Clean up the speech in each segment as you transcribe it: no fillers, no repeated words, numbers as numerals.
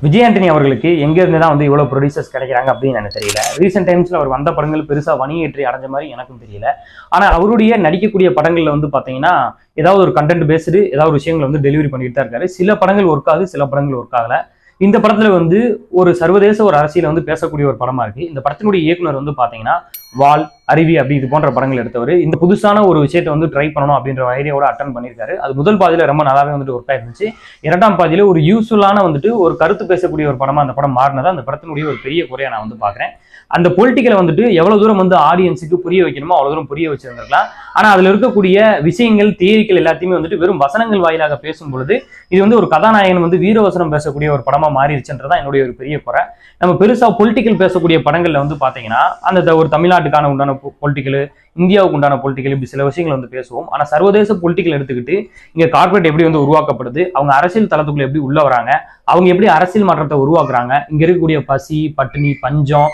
விஜய் ஆண்டனி அவர்களுக்கு எங்க இருந்து தான் வந்து இவ்வளவு ப்ரொடியூசர்ஸ் கிடைக்கிறாங்க அப்படின்னு எனக்கு தெரியல. ரீசெண்ட் டைம்ஸ்ல அவர் வந்த படங்கள் பெருசா வணிகேற்றி அடைஞ்ச மாதிரி எனக்கும் தெரியல. ஆனா அவருடைய நடிக்கக்கூடிய படங்கள்ல வந்து பாத்தீங்கன்னா ஏதாவது ஒரு கண்டென்ட் பேஸ்டு ஏதாவது விஷயங்கள் வந்து டெலிவரி பண்ணிட்டு தான் இருக்காரு. சில படங்கள் ஒர்க் ஆகுது, சில படங்கள் ஒர்க் ஆகல. இந்த படத்துல வந்து ஒரு சர்வதேச ஒரு அரசியல வந்து பேசக்கூடிய ஒரு படமா இருக்கு. இந்த படத்தினுடைய இயக்குனர் வந்து பாத்தீங்கன்னா வால், அருவி அப்படி இது போன்ற படங்கள் எடுத்தவர். இந்த புதுசான ஒரு விஷயத்தை வந்து ட்ரை பண்ணணும் அப்படின்ற ஐடியாவோட அட்டன் பண்ணியிருக்காரு. அது முதல் பாதியில ரொம்ப நல்லாவே வந்துட்டு ஒர்க் ஆயிருந்துச்சு. இரண்டாம் பாதியில ஒரு யூஸ்ஃபுல்லான வந்துட்டு ஒரு கருத்து பேசக்கூடிய ஒரு படமா அந்த படம் மாறினது அந்த படத்தினுடைய ஒரு பெரிய குறையா நான் வந்து பாக்குறேன். அந்த பொலிட்டிக்கலை வந்துட்டு எவ்வளவு தூரம் வந்து ஆடியன்ஸுக்கு புரிய வைக்கணுமோ அவ்வளவு தூரம் புரிய வச்சிருந்திருக்கலாம். ஆனா அதுல இருக்கக்கூடிய விஷயங்கள், தியரிகள் எல்லாத்தையுமே வந்துட்டு வெறும் வசனங்கள் வாயிலாக பேசும் பொழுது இது வந்து ஒரு கதாநாயகன் வந்து வீரவசனம் பேசக்கூடிய ஒரு படமா மாறிடுச்சுன்றதான் என்னுடைய ஒரு பெரிய குறை. நம்ம பெருசா பொலிட்டிக்கல் பேசக்கூடிய படங்கள்ல வந்து பாத்தீங்கன்னா அந்த ஒரு தமிழ்நாட்டுக்கான உண்டான பொலிட்டிக்கல், இந்தியாவுக்கு உண்டான பொலிட்டிக்கல், இப்படி சில விஷயங்கள் வந்து பேசுவோம். ஆனா சர்வதேச பொலிட்டிக்கல் எடுத்துக்கிட்டு இங்க கார்பரேட் எப்படி வந்து உருவாக்கப்படுது, அவங்க அரசியல் தளத்துக்குள்ள எப்படி உள்ள வராங்க, அவங்க எப்படி அரசியல் மாற்றத்தை உருவாக்குறாங்க, இங்க இருக்கக்கூடிய பசி, பட்டினி, பஞ்சம்,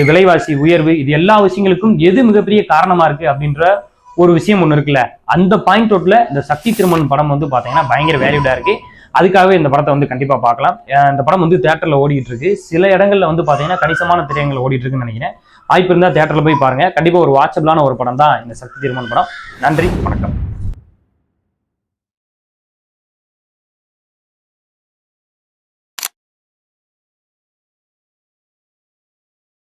விலைவாசி உயர்வு, இது எல்லா விஷயங்களுக்கும் எது மிகப்பெரிய காரணமா இருக்கு அப்படின்ற ஒரு விஷயம் ஒண்ணு இருக்குல்ல, அந்த பாயிண்ட் அவுட்ல இந்த சக்தி திருமண் படம் வந்து பாத்தீங்கன்னா பயங்கர வேல்யூடா இருக்கு. அதுக்காகவே இந்த படத்தை வந்து கண்டிப்பா பார்க்கலாம். இந்த படம் வந்து தியேட்டர்ல ஓடிட்டு இருக்கு. சில இடங்கள்ல வந்து பாத்தீங்கன்னா கணிசமான திரையங்கள் ஓடிட்டு இருக்குன்னு நினைக்கிறேன். வாய்ப்பு இருந்தா தியேட்டர்ல போய் பாருங்க. கண்டிப்பா ஒரு வாட்சபிளான ஒரு படம் தான் இந்த சக்தி திருமண் படம். நன்றி, வணக்கம்.